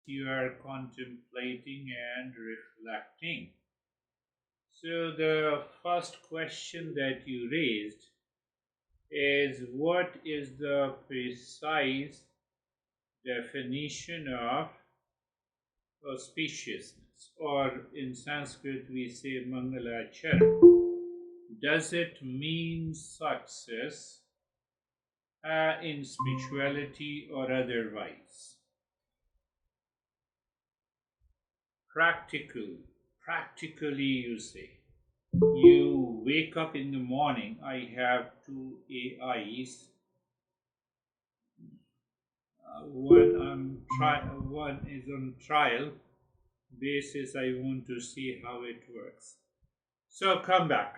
you are contemplating and reflecting. So, the first question that you raised is, what is the precise definition of auspiciousness? Or in Sanskrit, we say Mangalachara. Does it mean success in spirituality or otherwise? Practical, practically, you say. You wake up in the morning. I have two AIs. One is on trial basis. I want to see how it works. So come back.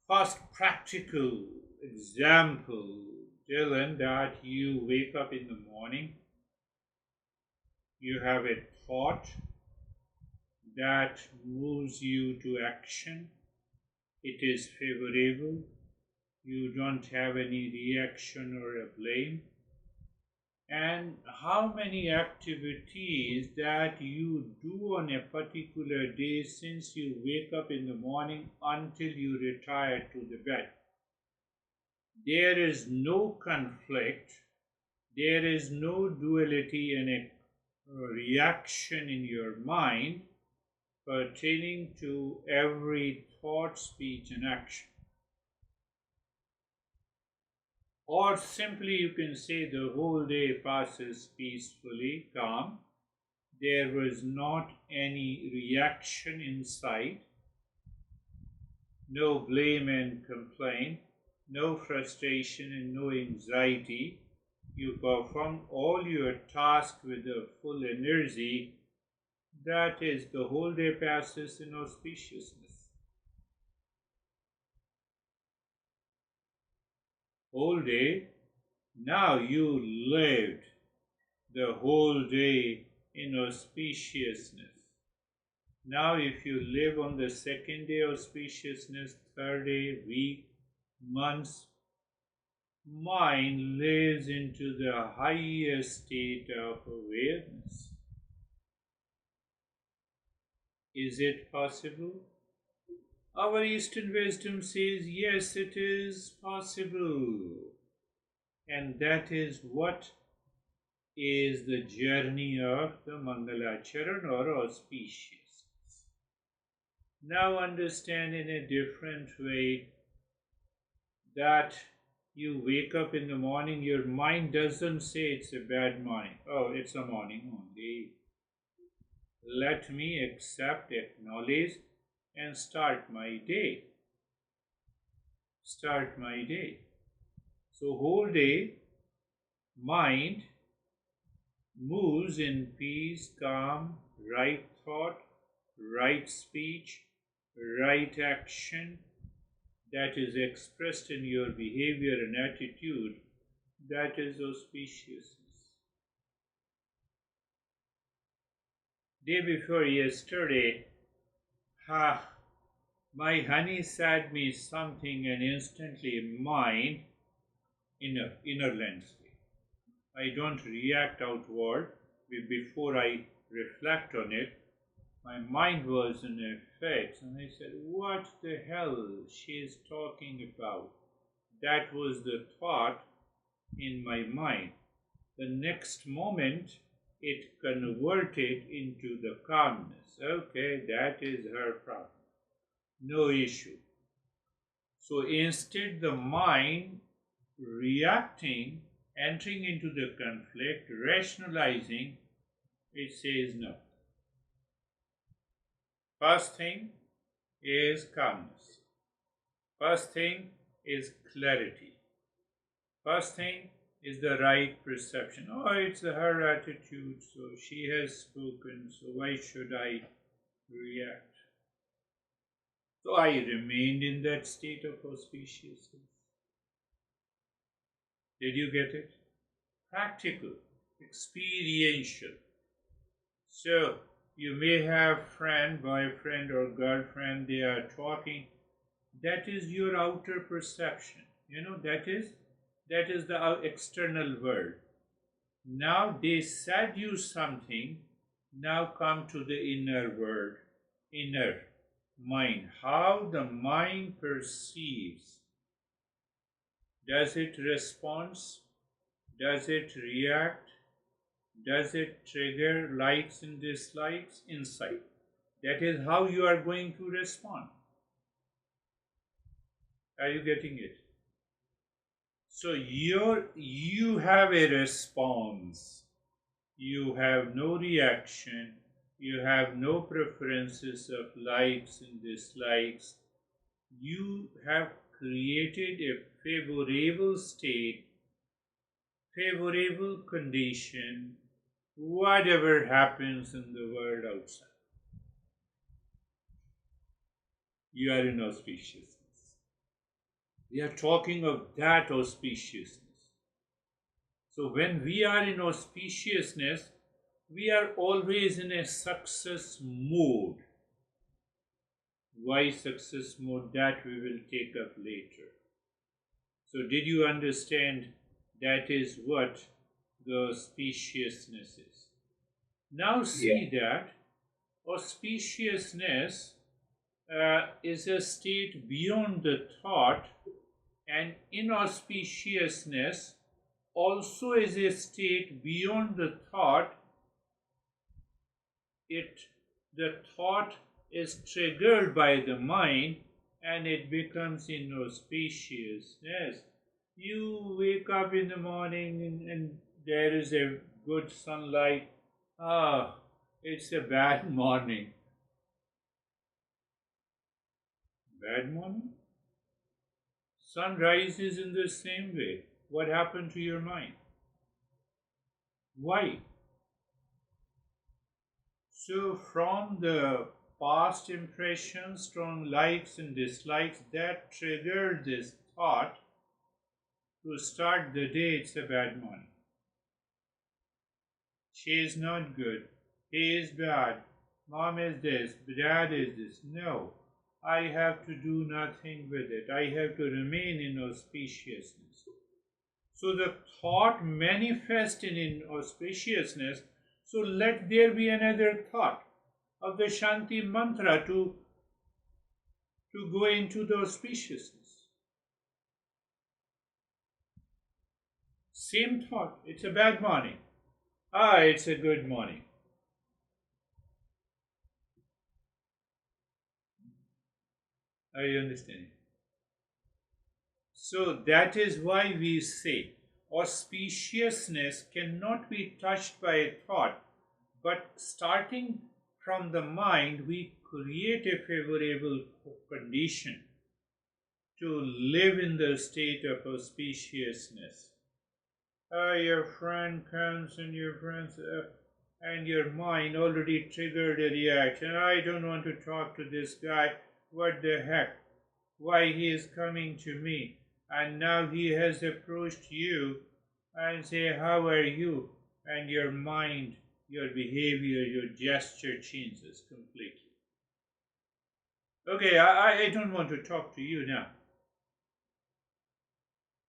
First practical example, Dylan, that you wake up in the morning, you have a thought that moves you to action. It is favorable. You don't have any reaction or a blame. And how many activities that you do on a particular day since you wake up in the morning until you retire to the bed. There is no conflict, there is no duality and a reaction in your mind pertaining to every thought, speech, and action. Or simply you can say the whole day passes peacefully, calm. There was not any reaction inside, no blame and complaint, no frustration and no anxiety. You perform all your tasks with a full energy. That is, the whole day passes in auspiciousness. Whole day, now you lived the whole day in auspiciousness. Now, if you live on the second day auspiciousness, third day, week, months, mind lives into the highest state of awareness. Is it possible? Our Eastern wisdom says, yes, it is possible. And that is what is the journey of the Mangalacharan or auspiciousness. Now understand in a different way that you wake up in the morning, your mind doesn't say it's a bad morning. Oh, it's a morning only. Let me accept, acknowledge, and start my day. Start my day. So, whole day, mind moves in peace, calm, right thought, right speech, right action that is expressed in your behavior and attitude. That is auspiciousness. Day before yesterday, my honey said me something and instantly mind inner landscape. I don't react outward before I reflect on it. My mind was in a fix and I said, what the hell she is talking about? That was the thought in my mind. The next moment it converted into the calmness. Okay, that is her problem. No issue. So instead, the mind reacting, entering into the conflict, rationalizing, it says no. First thing is calmness. First thing is clarity. First thing is the right perception. Oh, it's her attitude, so she has spoken, so why should I react? So I remained in that state of auspiciousness. Did you get it? Practical, experiential. So you may have friend, boyfriend or girlfriend, they are talking. That is your outer perception. That is the external world. Now they said you something. Now come to the inner world, inner mind. How the mind perceives. Does it respond? Does it react? Does it trigger likes and dislikes inside? That is how you are going to respond. Are you getting it? So you have a response. You have no reaction. You have no preferences of likes and dislikes. You have created a favorable state, favorable condition, whatever happens in the world outside. You are in auspiciousness. We are talking of that auspiciousness. So when we are in auspiciousness, we are always in a success mode. Why success mode? That we will take up later. So did you understand that is what the auspiciousness is? Now see that auspiciousness is a state beyond the thought, and inauspiciousness also is a state beyond the thought. The thought is triggered by the mind and it becomes inauspiciousness. You wake up in the morning and there is a good sunlight. Ah, it's a bad morning. Bad morning? Sun rises in the same way. What happened to your mind? Why? So from the past impressions, strong likes and dislikes, that triggered this thought to start the day, it's a bad morning. She is not good. He is bad. Mom is this. Dad is this. No. I have to do nothing with it. I have to remain in auspiciousness. So the thought manifests in inauspiciousness. So let there be another thought of the Shanti mantra to go into the auspiciousness. Same thought. It's a bad morning. Ah, it's a good morning. Are you understanding? So that is why we say auspiciousness cannot be touched by a thought, but starting from the mind, we create a favorable condition to live in the state of auspiciousness. Your friend comes and and your mind already triggered a reaction. I don't want to talk to this guy. What the heck? Why he is coming to me? And now he has approached you and say, how are you? And your mind, your behavior, your gesture changes completely. Okay, I don't want to talk to you now.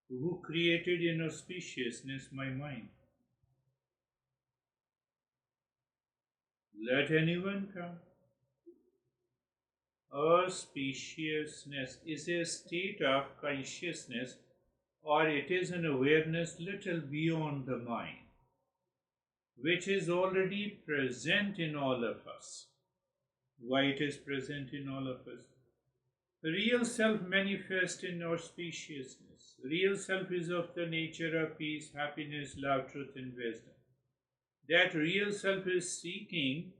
Who created inauspiciousness? My mind. Let anyone come. Auspiciousness is a state of consciousness, or it is an awareness little beyond the mind, which is already present in all of us. Why it is present in all of us? The real self manifests in auspiciousness. Real self is of the nature of peace, happiness, love, truth, and wisdom. That real self is seeking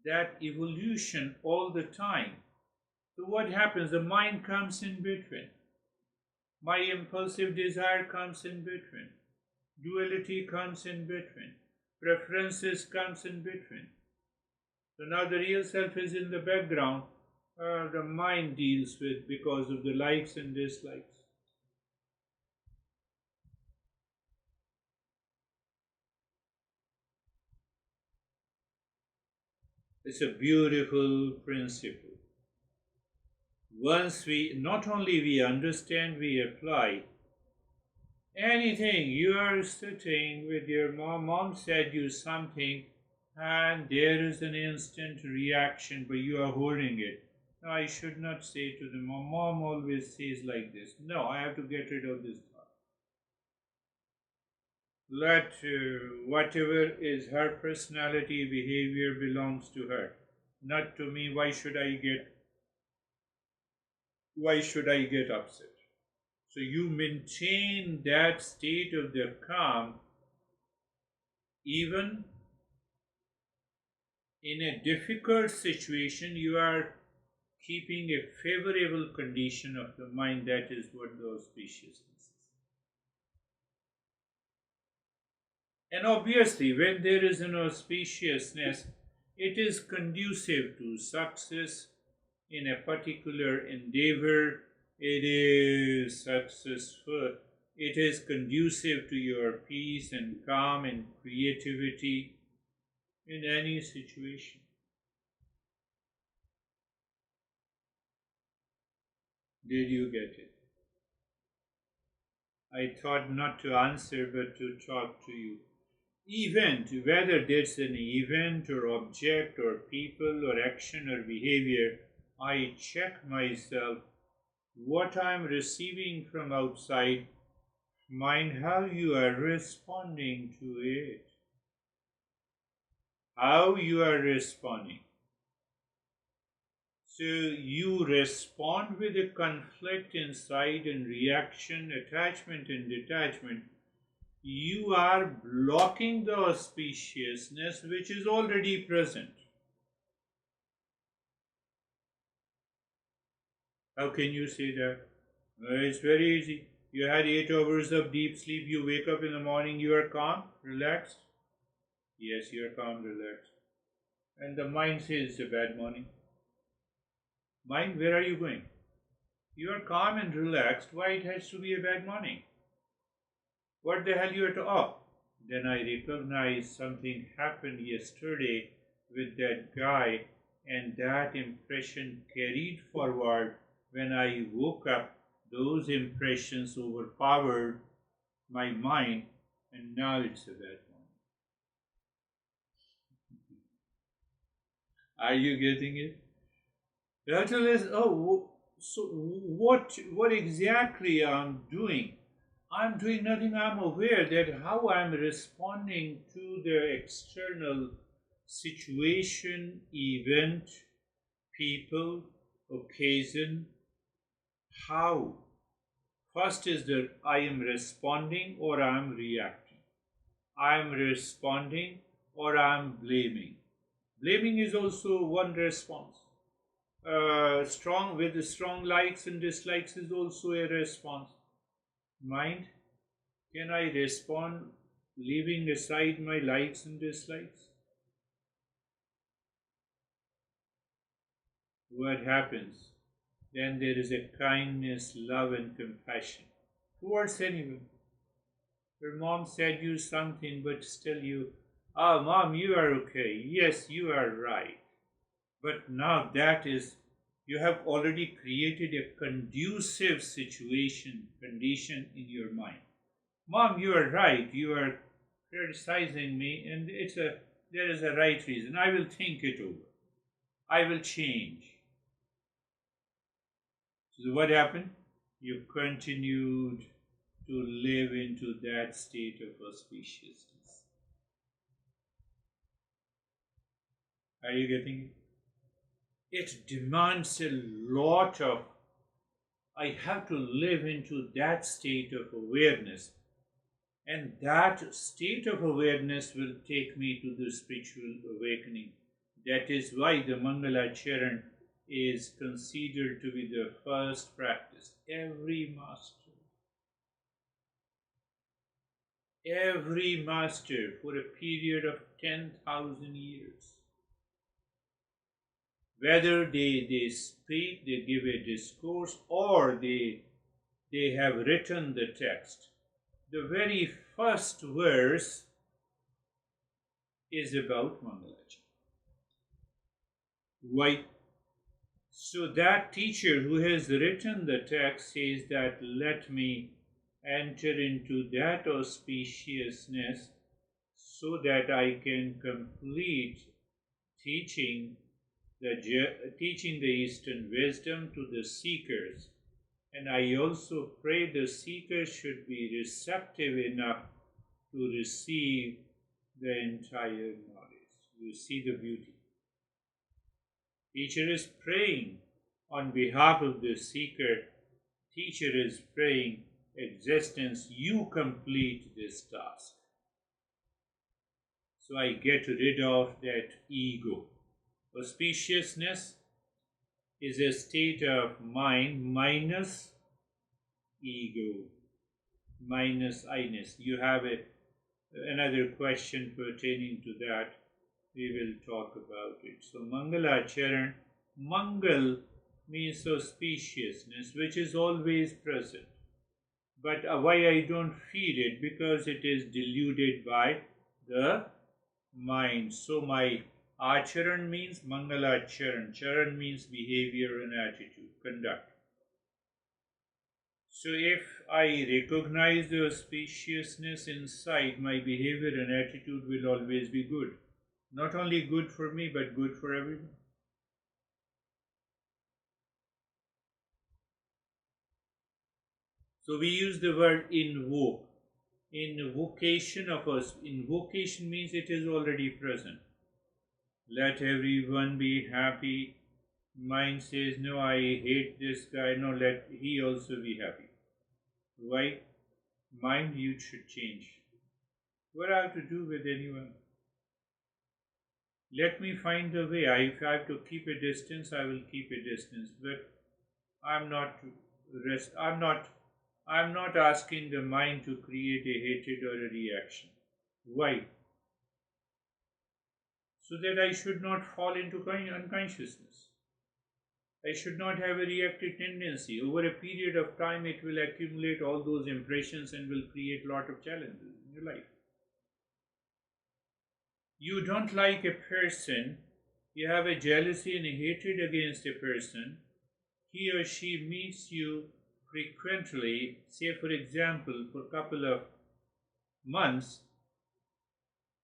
that evolution all the time. So what happens? The mind comes in between. My impulsive desire comes in between. Duality comes in between. Preferences comes in between. So now the real self is in the background. The mind deals with because of the likes and dislikes. It's a beautiful principle. Once we, not only we understand, we apply, Anything, you are sitting with your mom said you something, and there is an instant reaction, but you are holding it. No, I should not say to the mom. Mom always says like this. No, I have to get rid of this thought. Let whatever is her personality, behavior belongs to her, not to me. Why should I get upset? So you maintain that state of the calm even in a difficult situation. You are keeping a favorable condition of the mind. That is what the auspiciousness is. And obviously, when there is an auspiciousness, it is conducive to success in a particular endeavor. It is successful. It is conducive to your peace and calm and creativity in any situation. Did you get it? I thought not to answer but to talk to you. Event, whether it's an event or object or people or action or behavior, I check myself what I'm receiving from outside. Mind how you are responding to it. How you are responding. So you respond with a conflict inside and reaction, attachment and detachment. You are blocking the auspiciousness which is already present. How can you say that? It's very easy. You had 8 hours of deep sleep, you wake up in the morning, you are calm, relaxed. Yes, you are calm, relaxed. And the mind says it's a bad morning. Mind, where are you going? You are calm and relaxed. Why it has to be a bad morning? What the hell you are to? Oh, then I recognize something happened yesterday with that guy, and that impression carried forward when I woke up. Those impressions overpowered my mind, and now it's a bad morning. Are you getting it? Rachel is, so what exactly I'm doing? I'm doing nothing. I'm aware that how I'm responding to the external situation, event, people, occasion. How? First is that I am responding or I am reacting. I am responding or I am blaming. Blaming is also one response. Strong likes and dislikes is also a response. Mind, can I respond leaving aside my likes and dislikes? What happens? Then there is a kindness, love, and compassion towards anyone. Your mom said you something, but still mom, you are okay. Yes, you are right. But now you have already created a conducive condition in your mind. Mom, you are right. You are criticizing me, and there is a right reason. I will think it over. I will change. So what happened? You continued to live into that state of auspiciousness. Are you getting it? It demands a lot of, I have to live into that state of awareness. And that state of awareness will take me to the spiritual awakening. That is why the Mangala Charan is considered to be the first practice. Every master for a period of 10,000 years, whether they speak, they give a discourse, or they have written the text, the very first verse is about Mangalacharan. Why? So that teacher who has written the text says that let me enter into that auspiciousness so that I can complete teaching teaching the Eastern wisdom to the seekers. And I also pray the seekers should be receptive enough to receive the entire knowledge. You see the beauty. Teacher is praying on behalf of the seeker. Teacher is praying, existence, you complete this task. So I get rid of that ego. Auspiciousness is a state of mind minus ego, minus I-ness. You have another question pertaining to that. We will talk about it. So Mangala Charan, Mangal means auspiciousness, which is always present. But why I don't feel it? Because it is deluded by the mind. So my Acharan means Mangala Charan. Charan means behavior and attitude, conduct. So if I recognize the auspiciousness inside, my behavior and attitude will always be good. Not only good for me, but good for everyone. So we use the word invoke. Invocation of us. Invocation means it is already present. Let everyone be happy. Mind says, no, I hate this guy. No, let he also be happy. Why? Mind, you should change. What I have to do with anyone? Let me find a way. If I have to keep a distance, I will keep a distance. But I'm not asking the mind to create a hatred or a reaction. Why? So that I should not fall into unconsciousness. I should not have a reactive tendency. Over a period of time, it will accumulate all those impressions and will create a lot of challenges in your life. You don't like a person, you have a jealousy and a hatred against a person, he or she meets you frequently, say for example, for a couple of months,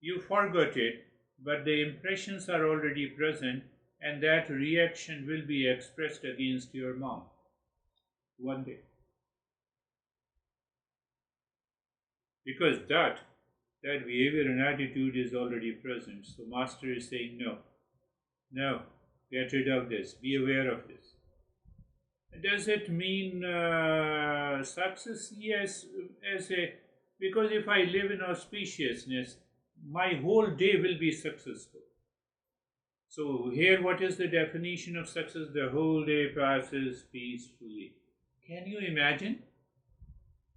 you forgot it, but the impressions are already present, and that reaction will be expressed against your mom one day. Because that behavior and attitude is already present. So Master is saying, no, get rid of this, be aware of this. Does it mean success? Yes, because if I live in auspiciousness, my whole day will be successful. So here, what is the definition of success? The whole day passes peacefully. Can you imagine?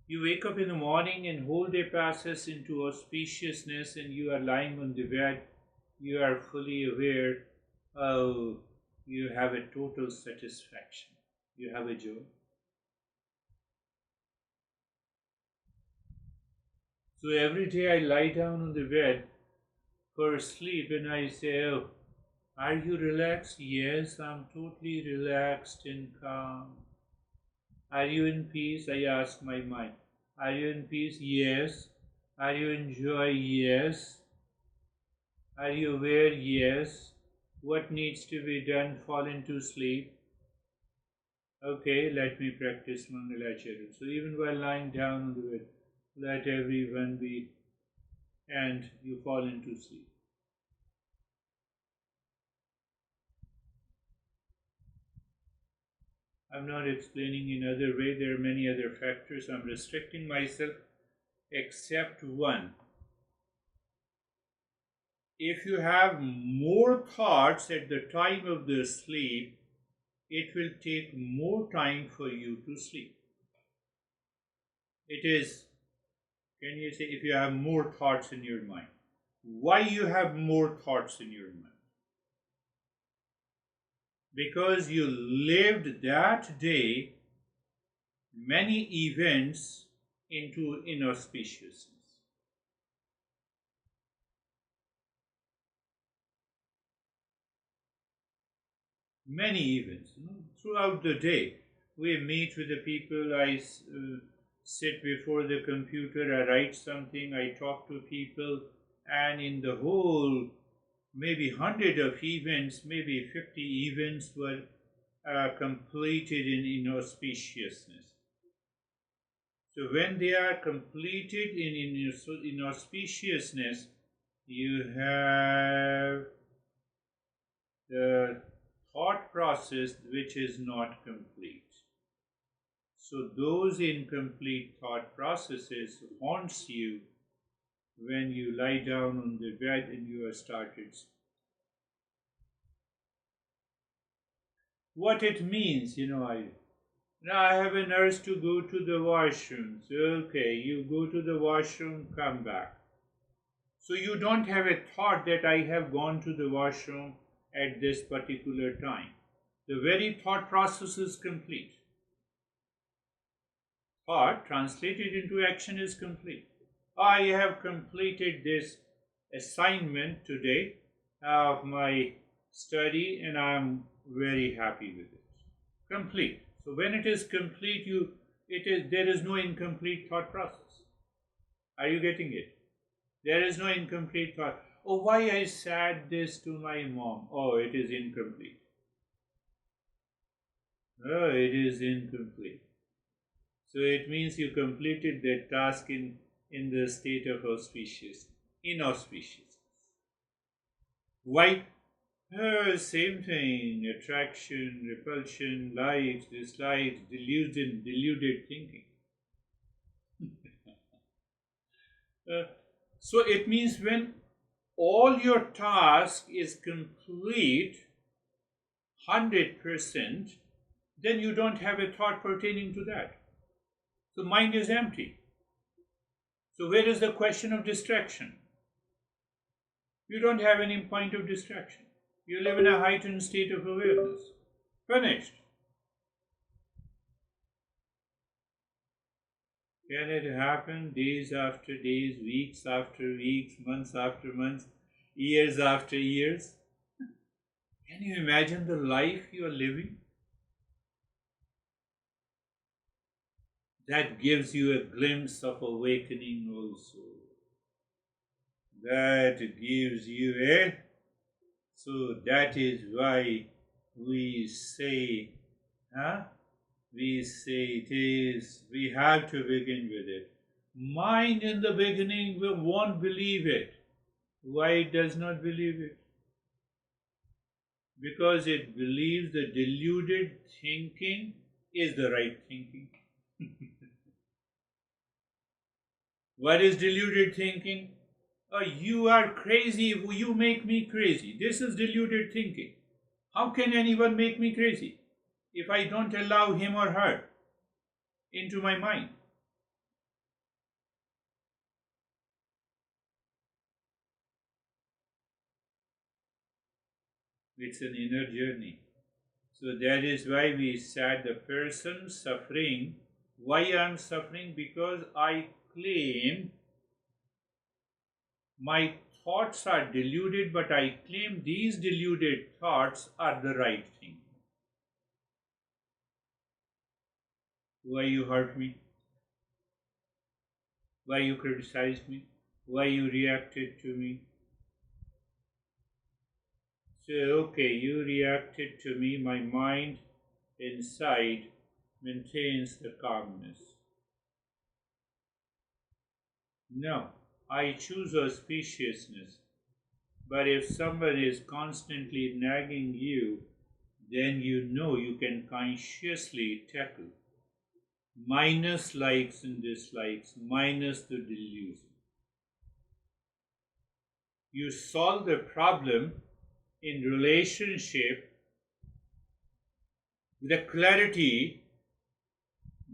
You wake up in the morning and whole day passes into auspiciousness, and you are lying on the bed. You are fully aware. Oh, you have a total satisfaction. You have a joy. So every day I lie down on the bed for sleep and I say, oh, are you relaxed? Yes, I'm totally relaxed and calm. Are you in peace? I ask my mind. Are you in peace? Yes. Are you in joy? Yes. Are you aware? Yes. What needs to be done? Fall into sleep. Okay, let me practice Mangalacharya. So even while lying down on the bed, let everyone be, and you fall into sleep. I'm not explaining in other way. There are many other factors. I'm restricting myself except one. If you have more thoughts at the time of the sleep, it will take more time for you to sleep. It is, can you say, if you have more thoughts in your mind? Why you have more thoughts in your mind? Because you lived that day many events into inauspiciousness. Many events, throughout the day. We meet with the people. sit before the computer, I write something, I talk to people, and in the whole, maybe 100 of events, maybe 50 events were completed in inauspiciousness. So when they are completed in inauspiciousness, you have the thought process which is not complete. So those incomplete thought processes haunts you when you lie down on the bed and you are started. What it means, I have an urge to go to the washroom. So okay, you go to the washroom, come back. So you don't have a thought that I have gone to the washroom at this particular time. The very thought process is complete. Thought translated into action is complete. I have completed this assignment today of my study and I am very happy with it. Complete. So when it is complete, there is no incomplete thought process. Are you getting it? There is no incomplete thought. Oh, why I said this to my mom? Oh, it is incomplete. Oh, it is incomplete. So it means you completed that task in the state of inauspicious. Why? Same thing, attraction, repulsion, likes, dislikes, deluded thinking. So it means when all your task is complete, 100%, then you don't have a thought pertaining to that. So mind is empty. So where is the question of distraction? You don't have any point of distraction. You live in a heightened state of awareness. Finished. Can it happen days after days, weeks after weeks, months after months, years after years? Can you imagine the life you are living? That gives you a glimpse of awakening also. That gives you a... So that is why we say, we have to begin with it. Mind in the beginning won't believe it. Why it does not believe it? Because it believes the deluded thinking is the right thinking. What is deluded thinking? You are crazy, you make me crazy. This is deluded thinking. How can anyone make me crazy if I don't allow him or her into my mind? It's an inner journey. So that is why we said the person suffering. Why I am suffering? Because I claim my thoughts are deluded, but I claim these deluded thoughts are the right thing. Why you hurt me? Why you criticized me? Why you reacted to me? So, okay, you reacted to me, my mind inside maintains the calmness. No, I choose auspiciousness. But if someone is constantly nagging you, then you know you can consciously tackle. Minus likes and dislikes, minus the delusion. You solve the problem in relationship with a clarity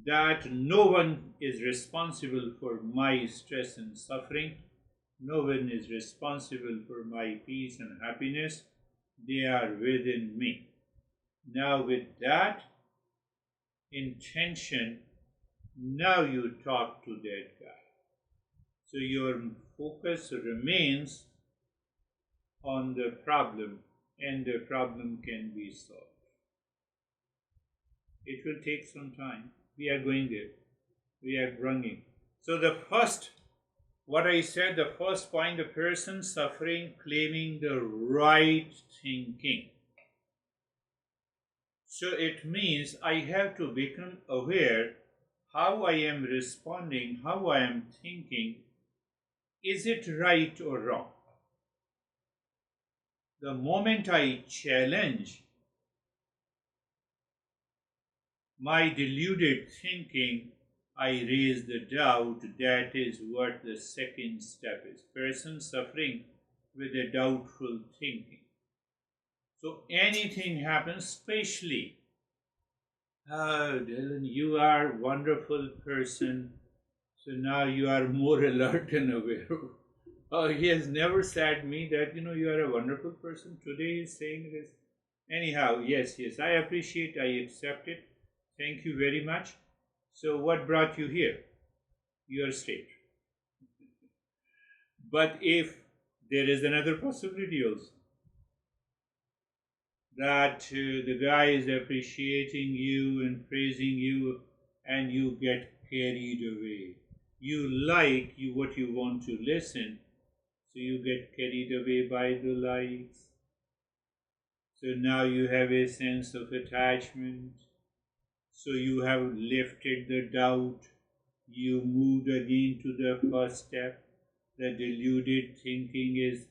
that no one is responsible for my stress and suffering. No one is responsible for my peace and happiness. They are within me. Now, with that intention, now you talk to that guy. So your focus remains on the problem and the problem can be solved. It will take some time. We are going there. We are grunging. So the first, what I said, the first point, the person suffering claiming the right thinking. So it means I have to become aware how I am responding, how I am thinking. Is it right or wrong? The moment I challenge my deluded thinking, I raise the doubt. That is what the second step is. Person suffering with a doubtful thinking. So anything happens, especially, oh Dylan, you are a wonderful person. So now you are more alert and aware. Oh, he has never said me that, you are a wonderful person. Today he's saying this. Anyhow, yes, I appreciate, I accept it. Thank you very much. So what brought you here? Your state. But if there is another possibility also, that the guy is appreciating you and praising you and you get carried away. You like what you want to listen, so you get carried away by the likes. So now you have a sense of attachment. So you have lifted the doubt. You moved again to the first step. The deluded thinking is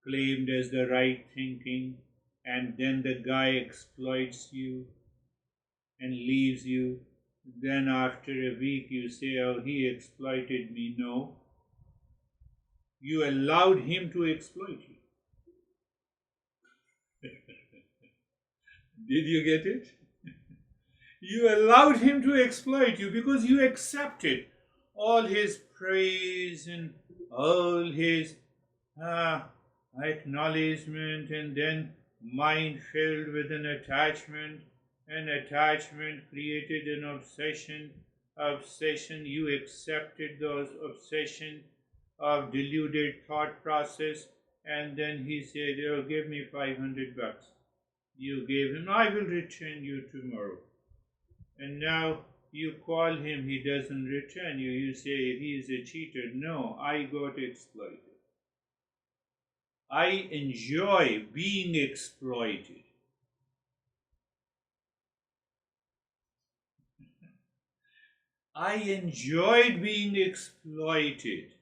claimed as the right thinking, and then the guy exploits you and leaves you. Then after a week you say, oh, he exploited me. No, you allowed him to exploit you. Did you get it? You allowed him to exploit you because you accepted all his praise and all his acknowledgement, and then mind filled with an attachment, and attachment created an obsession. You accepted those obsession of deluded thought process, and then he said, oh, give me $500. You gave him, I will return you tomorrow. And now you call him, he doesn't return you. You say he is a cheater. No, I got exploited. I enjoy being exploited. I enjoyed being exploited.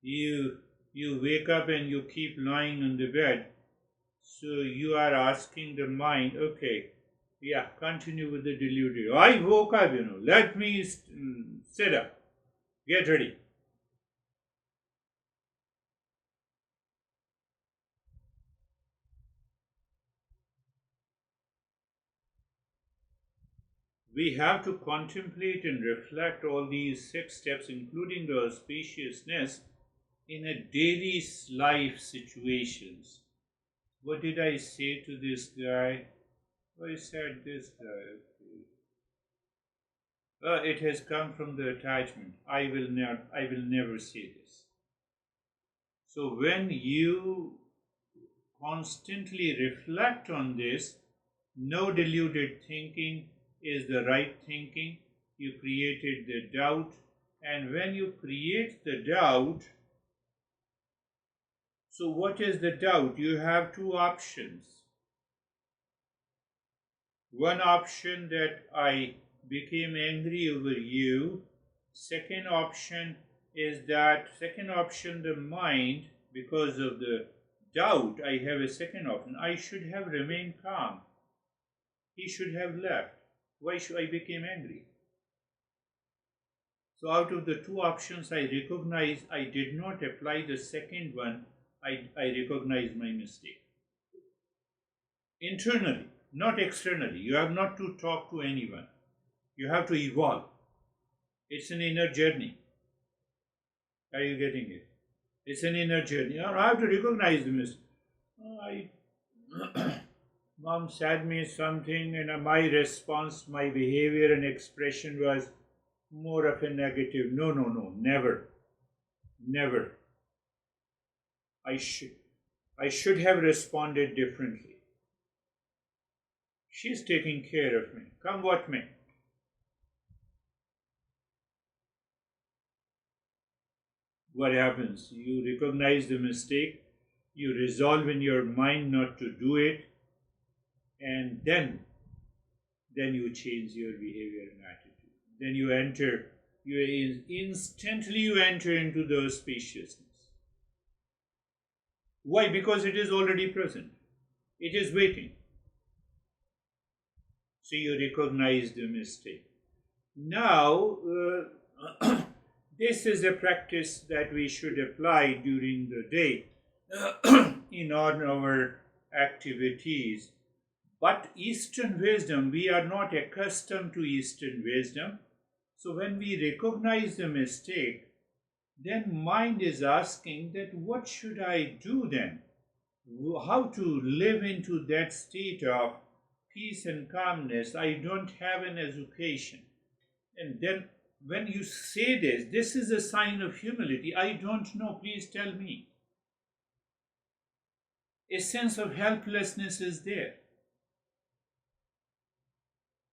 You wake up and you keep lying on the bed. So you are asking the mind, okay, yeah, continue with the deluded. I woke up, let me sit up, get ready. We have to contemplate and reflect all these 6 steps, including the auspiciousness, in a daily life situations. What did I say to this guy? I said this guy. Okay. It has come from the attachment. I will never say this. So when you constantly reflect on this, no deluded thinking is the right thinking. You created the doubt, and when you create the doubt, so what is the doubt? You have 2 options. One option, that I became angry over you. Second option is that, the mind, because of the doubt, I have a second option. I should have remained calm. He should have left. Why should I become angry? So out of the 2 options, I recognize I did not apply the second one. I recognize my mistake. Internally, not externally. You have not to talk to anyone. You have to evolve. It's an inner journey. Are you getting it? It's an inner journey. I have to recognize the mistake. Mom said me something, and my response, my behavior and expression was more of a negative. No, never. Never. I should have responded differently. She's taking care of me. Come what may. What happens? You recognize the mistake, you resolve in your mind not to do it, and then you change your behavior and attitude. Then instantly you enter into the spaciousness. Why? Because it is already present. It is waiting. So you recognize the mistake. Now, this is a practice that we should apply during the day in all our activities. But Eastern wisdom, we are not accustomed to Eastern wisdom. So when we recognize the mistake, then mind is asking that what should I do then? How to live into that state of peace and calmness? I don't have an education. And then when you say this is a sign of humility. I don't know, please tell me. A sense of helplessness is there.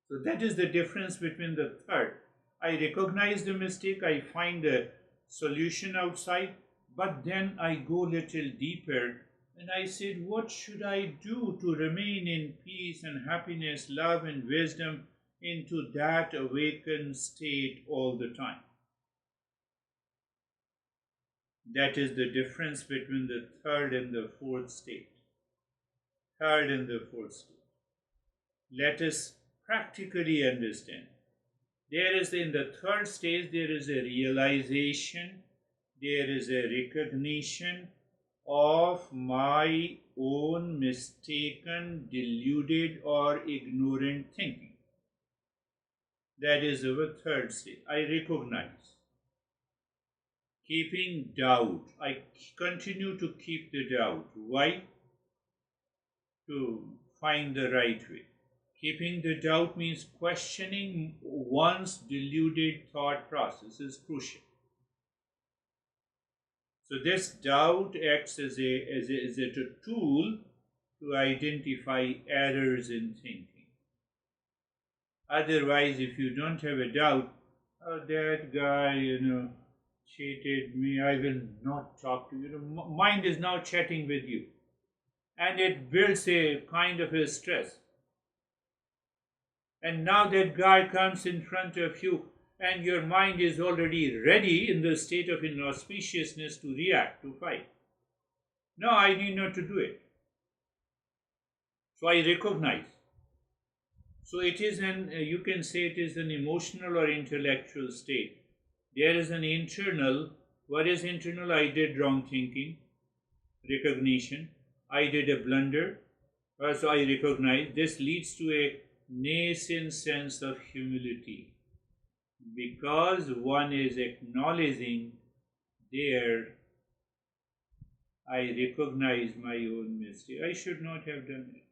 So that is the difference between the third. I recognize the mistake, I find a solution outside, but then I go little deeper and I said, what should I do to remain in peace and happiness, love and wisdom into that awakened state all the time? That is the difference between the third and the fourth state. Third and the fourth state. Let us practically understand. There is, in the third stage, there is a realization, there is a recognition of my own mistaken, deluded or ignorant thinking. That is our third stage. I recognize. Keeping doubt. I continue to keep the doubt. Why? To find the right way. Keeping the doubt means questioning one's deluded thought process is crucial. So this doubt acts as a tool to identify errors in thinking. Otherwise, if you don't have a doubt, oh, that guy, cheated me, I will not talk to you. Mind is now chatting with you. And it builds a kind of a stress. And now that guy comes in front of you, and your mind is already ready in the state of inauspiciousness to react, to fight. No, I need not to do it. So I recognize. So it is you can say it is an emotional or intellectual state. There is an internal, what is internal? I did wrong thinking, recognition. I did a blunder, so I recognize. This leads to a nascent sense of humility. Because one is acknowledging there, I recognize my own mistake. I should not have done it.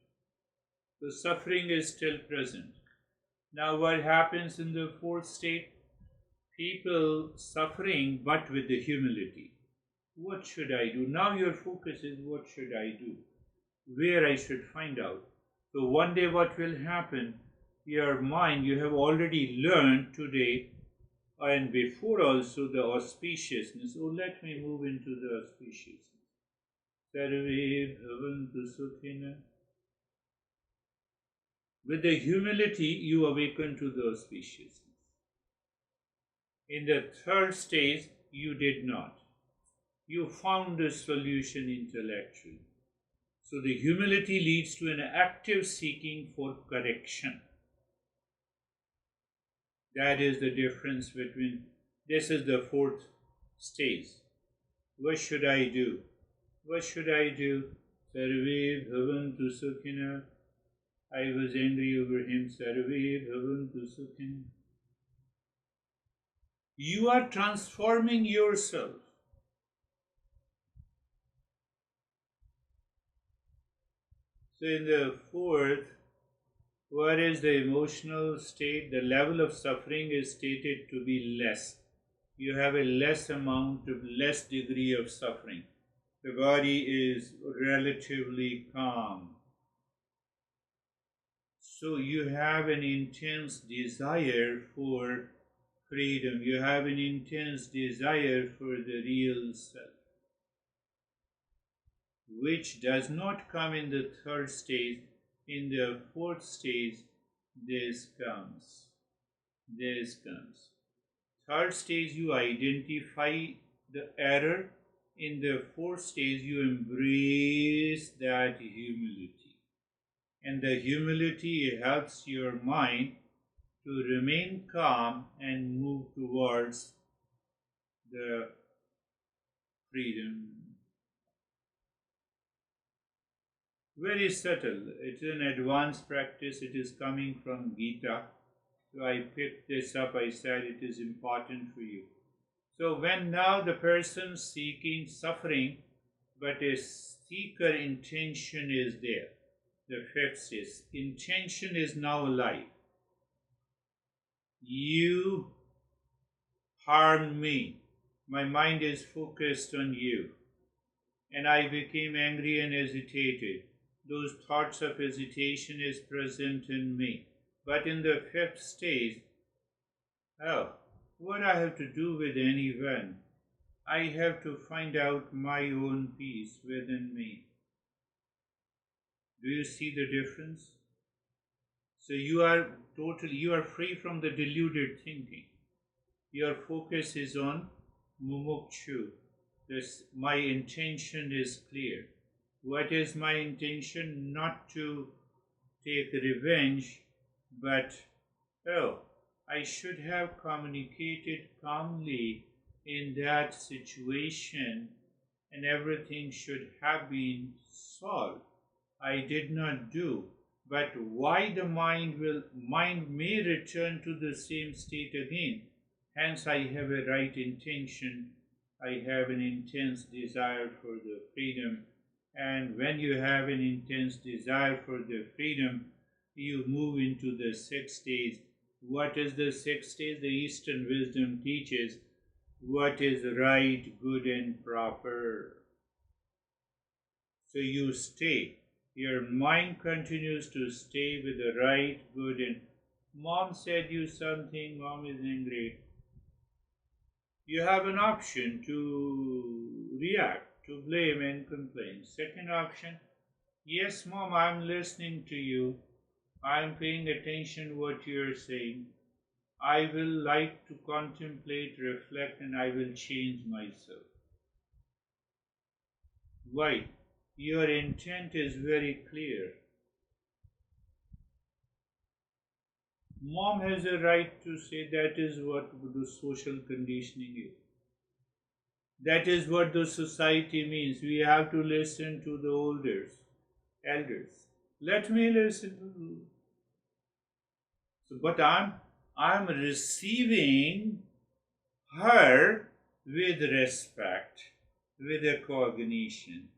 The suffering is still present. Now what happens in the fourth state? People suffering but with the humility. What should I do? Now your focus is what should I do? Where I should find out. So one day what will happen? Your mind, you have already learned today and before also the auspiciousness. Oh, let me move into the auspiciousness. Sarve bhavantu sukhina. With the humility, you awaken to the auspiciousness. In the third stage, you did not. You found a solution intellectually. So the humility leads to an active seeking for correction. That is the difference between, this is the fourth stage. What should I do? What should I do? Sarve bhavantu sukhina. I was angry over him. Sarve bhavantu sukhina. You are transforming yourself. So in the fourth, what is the emotional state? The level of suffering is stated to be less. You have a less degree of suffering. The body is relatively calm. So you have an intense desire for freedom, you have an intense desire for the real self, which does not come in the third stage. In the fourth stage, this comes. This comes. Third stage, you identify the error. In the fourth stage, you embrace that humility. And the humility helps your mind to remain calm and move towards the freedom. Very subtle. It's an advanced practice. It is coming from Gita. So I picked this up. I said it is important for you. So when now the person seeking suffering, but a seeker intention is there. The fifth is intention is now alive. You harmed me. My mind is focused on you. And I became angry and agitated. Those thoughts of hesitation is present in me. But in the fifth stage, what I have to do with anyone? I have to find out my own peace within me. Do you see the difference? So you are free from the deluded thinking. Your focus is on mumukshu. My intention is clear. What is my intention? Not to take revenge, but I should have communicated calmly in that situation and everything should have been solved. I did not do. But why the mind may return to the same state again. Hence I have a right intention. I have an intense desire for the freedom. And when you have an intense desire for the freedom, you move into the sixth stage. What is the sixth stage? The Eastern wisdom teaches what is right, good, and proper. So you stay. Your mind continues to stay with the right, good, and mom said you something, mom is angry. You have an option to react, to blame and complain. Second option, yes mom, I'm listening to you. I'm paying attention what you're saying. I will like to contemplate, reflect, and I will change myself. Why? Your intent is very clear. Mom has a right to say that is what the social conditioning is. That is what the society means. We have to listen to the elders. Let me listen to you. So, but I'm receiving her with respect, with a cognition.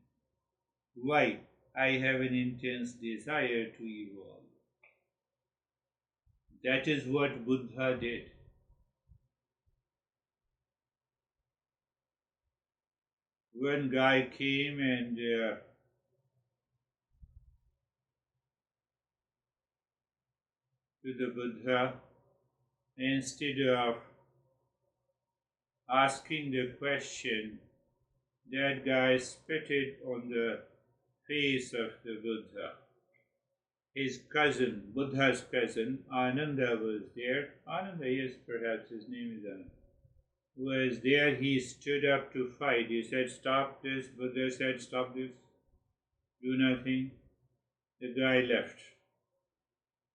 Why? I have an intense desire to evolve. That is what Buddha did. One guy came and to the Buddha, instead of asking the question, that guy spitted on the face of the Buddha. His cousin, Buddha's cousin, Ananda was there. Ananda, yes, perhaps his name is Ananda. Was there, he stood up to fight. He said, stop this. Buddha said, stop this. Do nothing. The guy left.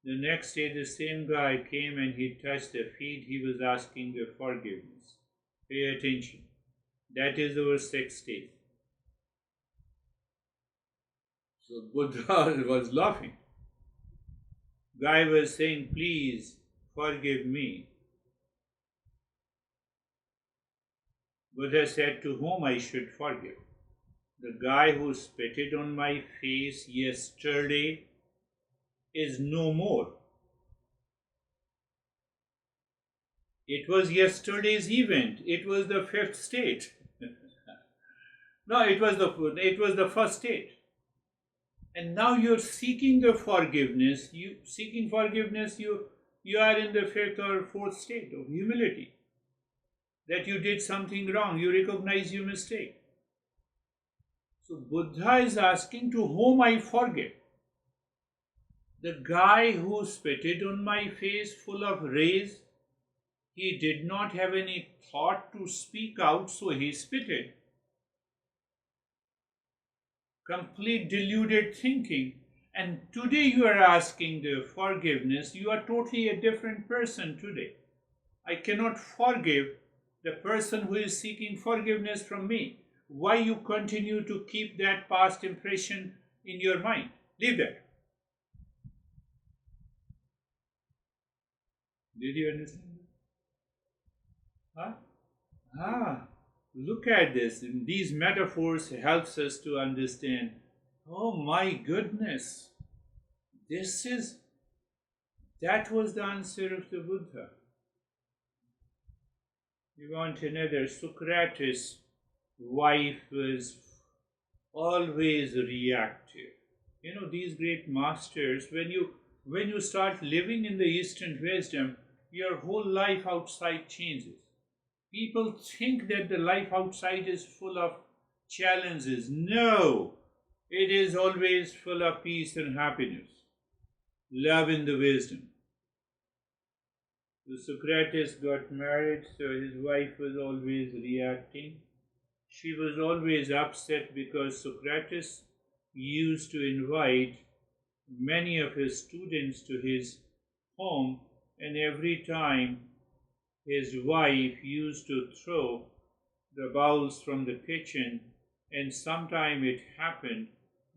The next day, the same guy came and he touched the feet. He was asking the forgiveness. Pay attention. That is our sixth stage. So Buddha was laughing. Guy was saying, please forgive me. Buddha said, to whom I should forgive? The guy who spitted on my face yesterday is no more. It was yesterday's event. It was the fifth state. No, it was the first state. And now you're seeking the forgiveness. You are in the fifth or fourth state of humility. That you did something wrong. You recognize your mistake. So Buddha is asking, to whom I forgive? The guy who spitted on my face full of rays, he did not have any thought to speak out, so he spitted. Complete deluded thinking. And today you are asking the forgiveness. You are totally a different person today. I cannot forgive the person who is seeking forgiveness from me. Why you continue to keep that past impression in your mind? Leave that. Did you understand? Huh? Look at this. These metaphors helps us to understand. Oh my goodness. This is that was the answer of the Buddha. We want another. Socrates' wife was always reactive. These great masters, when you start living in the Eastern wisdom, your whole life outside changes. People think that the life outside is full of challenges. No, it is always full of peace and happiness, love in the wisdom. So Socrates got married, so his wife was always reacting. She was always upset because Socrates used to invite many of his students to his home, and every time his wife used to throw the bowls from the kitchen, and sometime it happened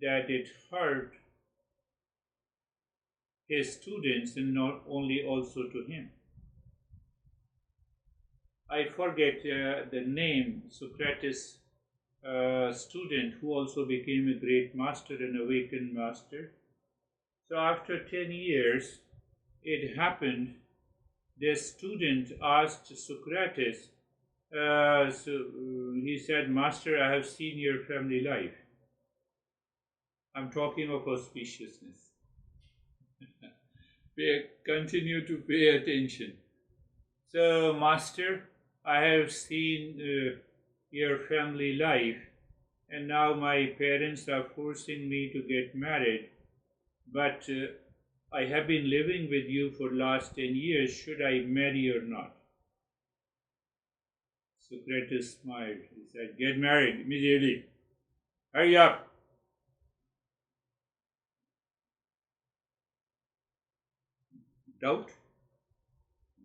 that it hurt his students and not only also to him. I forget the name, Socrates' student who also became a great master, an awakened master. So after 10 years, it happened, the student asked Socrates, he said, Master, I have seen your family life. I'm talking of auspiciousness. Continue to pay attention. So, Master, I have seen your family life, and now my parents are forcing me to get married, but I have been living with you for last 10 years. Should I marry or not? Socrates smiled. He said, get married immediately. Hurry up. Doubt?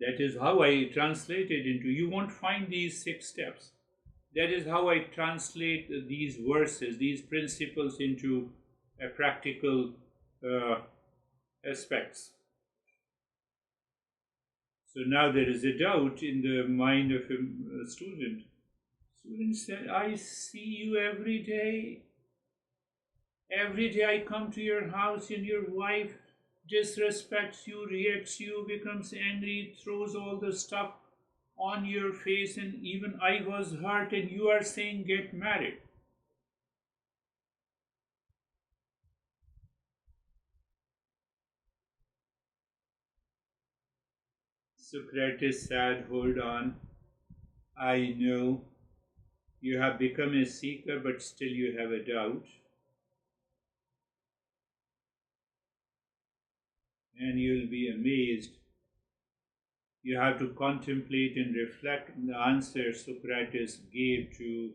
That is how I translate it into. You won't find these 6 steps. That is how I translate these verses, these principles into a practical aspects. So now there is a doubt in the mind of a student. Student said, I see you every day. Every day I come to your house and your wife disrespects you, reacts you, becomes angry, throws all the stuff on your face, and even I was hurt, and you are saying get married. Socrates said, hold on, I know you have become a seeker, but still you have a doubt. And you'll be amazed. You have to contemplate and reflect on the answer Socrates gave to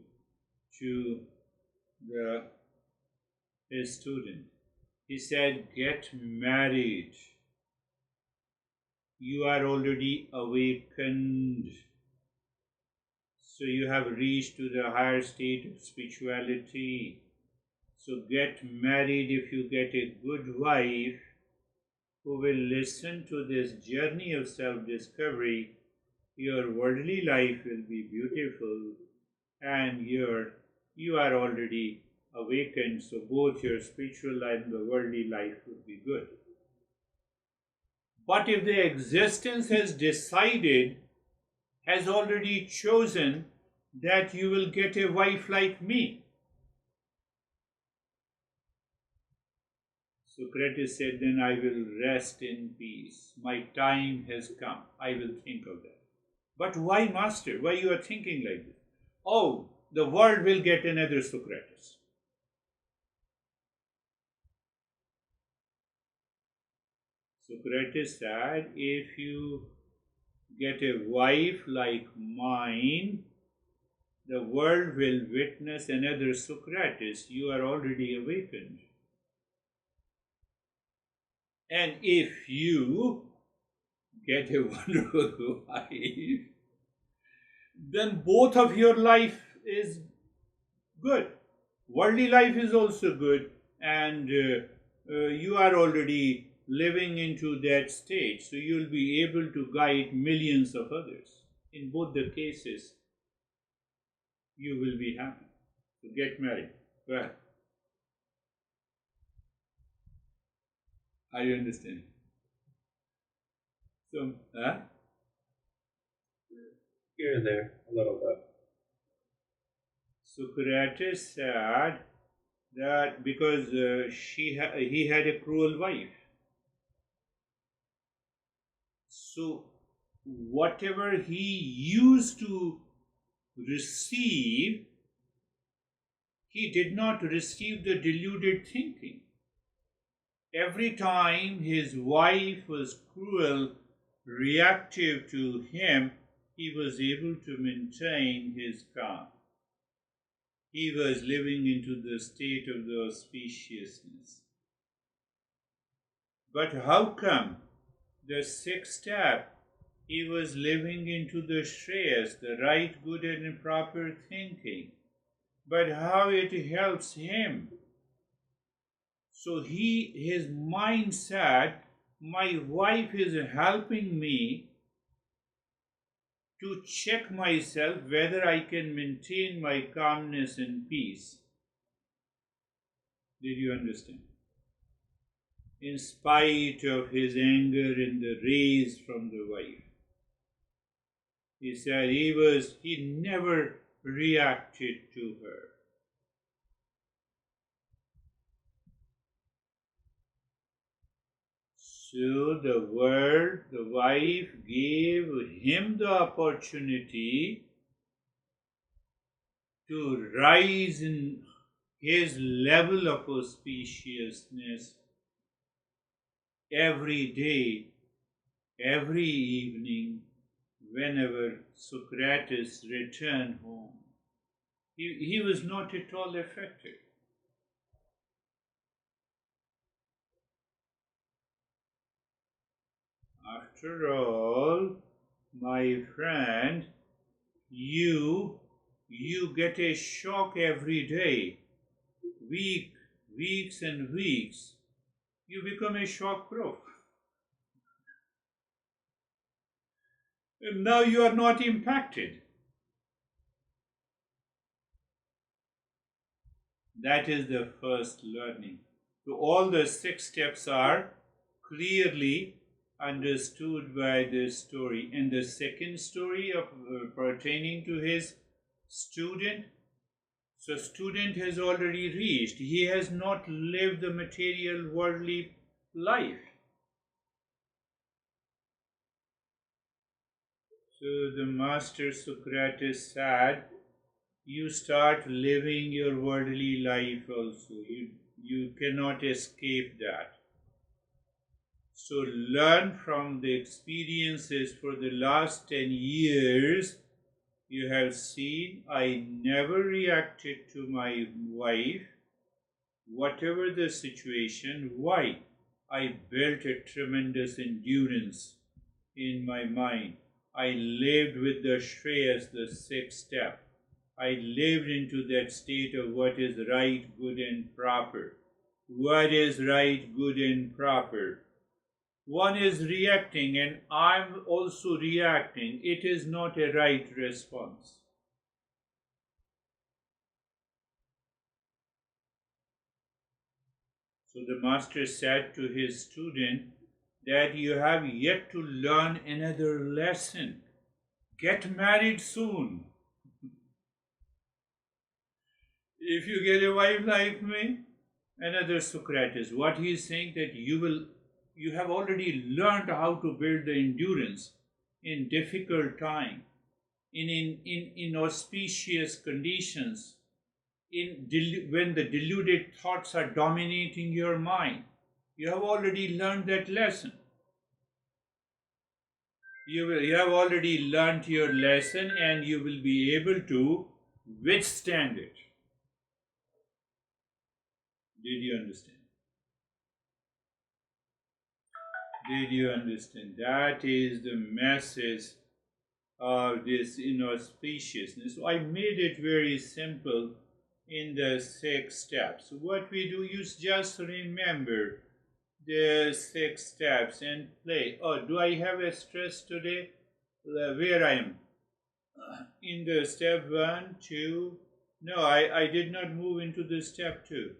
his student. He said, get married. You are already awakened. So you have reached to the higher state of spirituality. So get married. If you get a good wife who will listen to this journey of self-discovery, your worldly life will be beautiful, and you are already awakened, so both your spiritual life and the worldly life will be good. But if the existence has decided, has already chosen that you will get a wife like me, Socrates said, then I will rest in peace. My time has come. I will think of that. But why, Master? Why you are thinking like this? Oh, the world will get another Socrates. Socrates said, if you get a wife like mine, the world will witness another Socrates. You are already awakened. And if you get a wonderful wife, then both of your life is good. Worldly life is also good, and you are already living into that state, so you will be able to guide millions of others. In both the cases, you will be happy. So get married. Well, are you understanding? So, Here and there, a little bit. Socrates said that because he had a cruel wife, so whatever he used to receive, he did not receive the deluded thinking. Every time his wife was cruel, reactive to him, he was able to maintain his calm. He was living into the state of the auspiciousness. But how come the sixth step, he was living into the Shreyas, the right, good, and proper thinking? But how it helps him? So his mind said, my wife is helping me to check myself whether I can maintain my calmness and peace. Did you understand? In spite of his anger and the rays from the wife, he said he never reacted to her. So the wife gave him the opportunity to rise in his level of auspiciousness every day, every evening, whenever Socrates returned home. He was not at all affected. After all, my friend, you get a shock every day, weeks and weeks. You become a shock proof. And now you are not impacted. That is the first learning. So all the 6 steps are clearly understood by this story. And the second story of pertaining to his student. So student has already reached. He has not lived the material worldly life. So the master Socrates said, you start living your worldly life also. You cannot escape that. So learn from the experiences for the last 10 years. You have seen I never reacted to my wife, whatever the situation. Why? I built a tremendous endurance in my mind. I lived with the Shreyas, the 6th step. I lived into that state of what is right, good, and proper. What is right, good, and proper? One is reacting, and I'm also reacting. It is not a right response. So the master said to his student that you have yet to learn another lesson. Get married soon. If you get a wife like me, Another Socrates, what he is saying that you have already learned how to build the endurance in difficult time, in inauspicious conditions, when the deluded thoughts are dominating your mind. You have already learned that lesson. You have already learned your lesson and you will be able to withstand it. Did you understand? Did you understand? That is the message of this inauspiciousness. So I made it very simple in the 6 steps. What we do is just remember the 6 steps and play. Oh, do I have a stress today? Where I am? In the step 1, 2. No, I did not move into the step 2.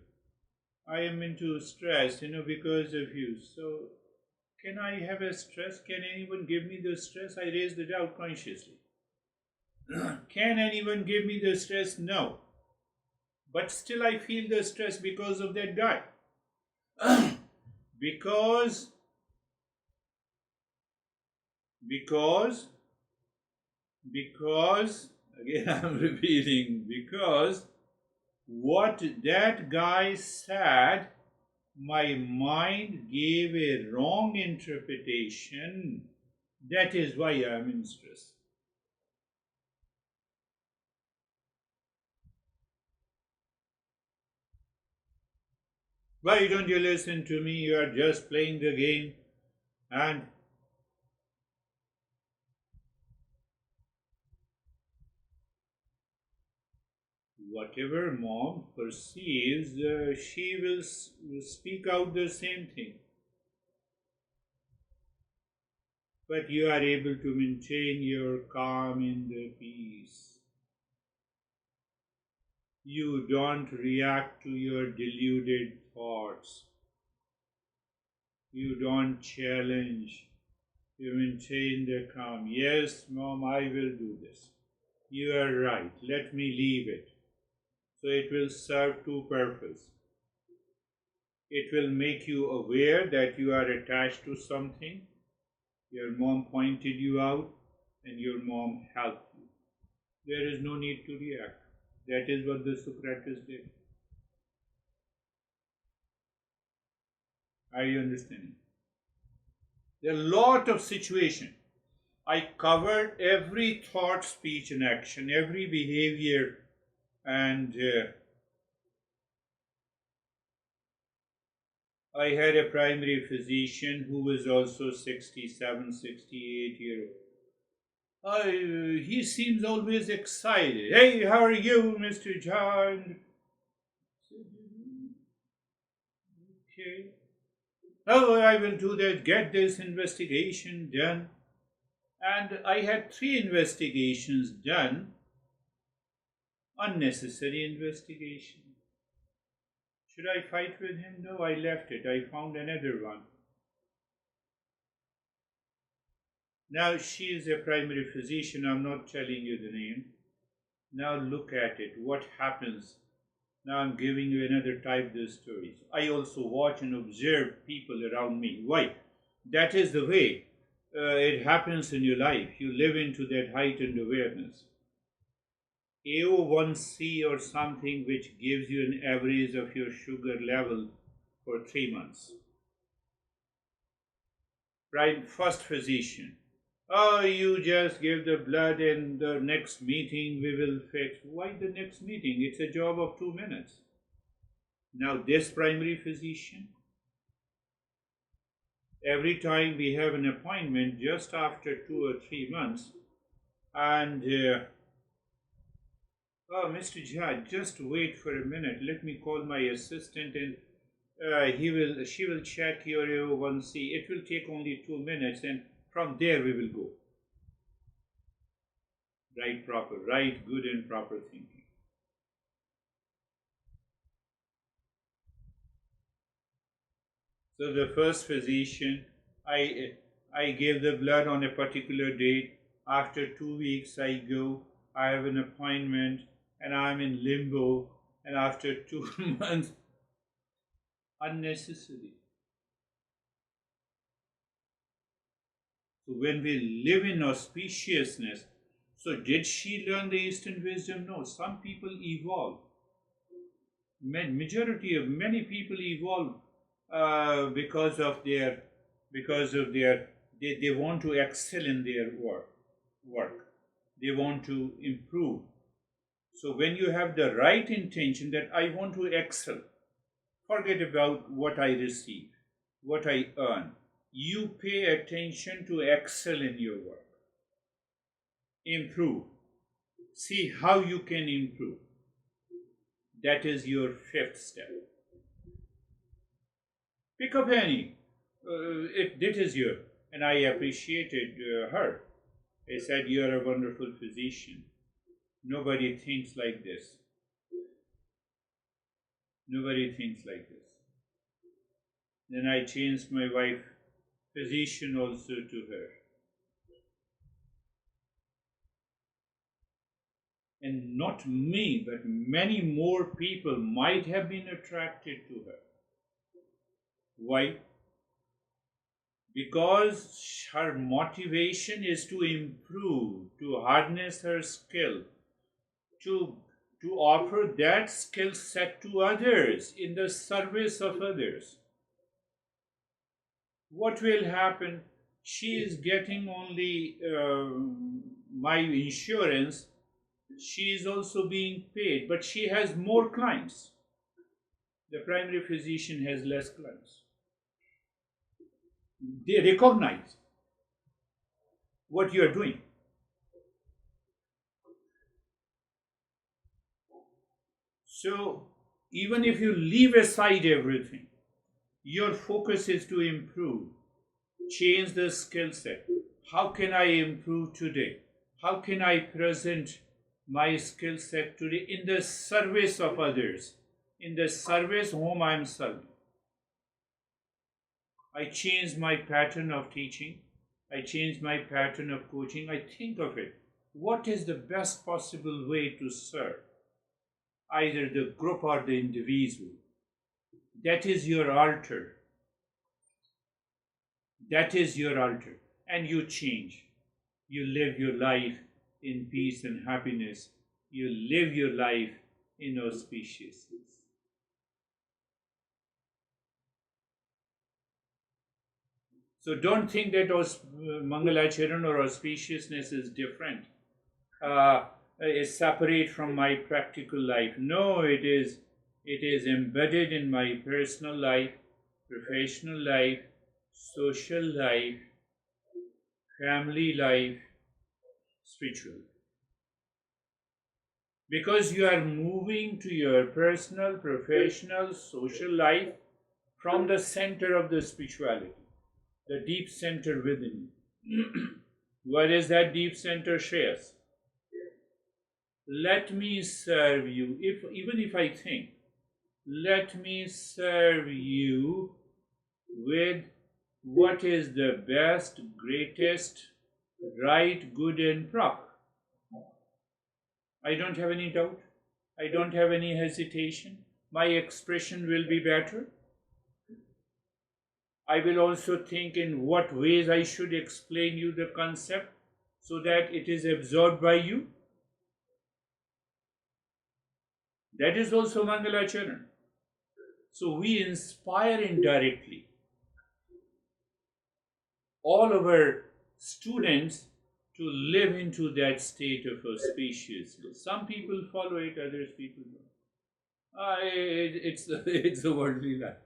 I am into stress, because of you. So, can I have a stress? Can anyone give me the stress? I raised the doubt consciously. Can anyone give me the stress? No. But still I feel the stress because of that guy. because again I'm repeating, because what that guy said, my mind gave a wrong interpretation. That is why I am in stress. Why don't you listen to me? You are just playing the game. And whatever mom perceives, she will speak out the same thing. But you are able to maintain your calm in the peace. You don't react to your deluded thoughts. You don't challenge. You maintain the calm. Yes, mom, I will do this. You are right. Let me leave it. So it will serve two purposes. It will make you aware that you are attached to something. Your mom pointed you out and your mom helped you. There is no need to react. That is what the Socrates did. Are you understanding? There are a lot of situations. I covered every thought, speech, and action, every behavior, and I had a primary physician who was also 67, 68 year old. He seems always excited. Hey, how are you, Mr. John? Okay. Oh, I will do that, get this investigation done. And I had 3 investigations done, unnecessary investigation. Should I fight with him? No, I left it. I found another one. Now, she is a primary physician. I'm not telling you the name. Now, look at it. What happens? Now, I'm giving you another type of stories. I also watch and observe people around me. Why? That is the way it happens in your life. You live into that heightened awareness. AO1C or something which gives you an average of your sugar level for 3 months. Right, first physician. Oh, you just give the blood and the next meeting we will fix. Why the next meeting? It's a job of 2 minutes. Now this primary physician, every time we have an appointment just after 2 or 3 months, and oh, Mr. Jha, just wait for a minute. Let me call my assistant and she will check your A1C. It will take only 2 minutes and from there we will go. Right, good and proper thinking. So the first physician, I gave the blood on a particular date. After 2 weeks I go, I have an appointment and I'm in limbo, and after 2 months unnecessary. So when we live in auspiciousness, so did she learn the Eastern wisdom? No. Some people evolve. Many people evolve because of their they want to excel in their work. They want to improve. So when you have the right intention that I want to excel, forget about what I receive, what I earn. You pay attention to excel in your work. Improve. See how you can improve. That is your fifth step. Pick up any. That is your. And I appreciated her. I said, you are a wonderful physician. Nobody thinks like this. Nobody thinks like this. Then I changed my wife, physician, also to her. And not me, but many more people might have been attracted to her. Why? Because her motivation is to improve, to harness her skill, to offer that skill set to others in the service of others. What will happen? She is getting only my insurance. She is also being paid, but she has more clients. The primary physician has less clients. They recognize what you are doing. So, even if you leave aside everything, your focus is to improve, change the skill set. How can I improve today? How can I present my skill set today in the service of others, in the service whom I am serving? I change my pattern of teaching. I change my pattern of coaching. I think of it. What is the best possible way to serve either the group or the individual? That is your altar. That is your altar. And you change. You live your life in peace and happiness. You live your life in auspiciousness. So don't think that Mangalacharan or auspiciousness is different, is separate from my practical life. No, it is embedded in my personal life, professional life, social life, family life, spiritual. Because you are moving to your personal, professional, social life from the center of the spirituality, the deep center within you. What is that deep center, Shreyas? Let me serve you. Even if I think, let me serve you with what is the best, greatest, right, good, and proper. I don't have any doubt. I don't have any hesitation. My expression will be better. I will also think in what ways I should explain you the concept so that it is absorbed by you. That is also Mangalacharan. So we inspire indirectly all our students to live into that state of auspiciousness. Some people follow it, others people don't. It's a worldly life.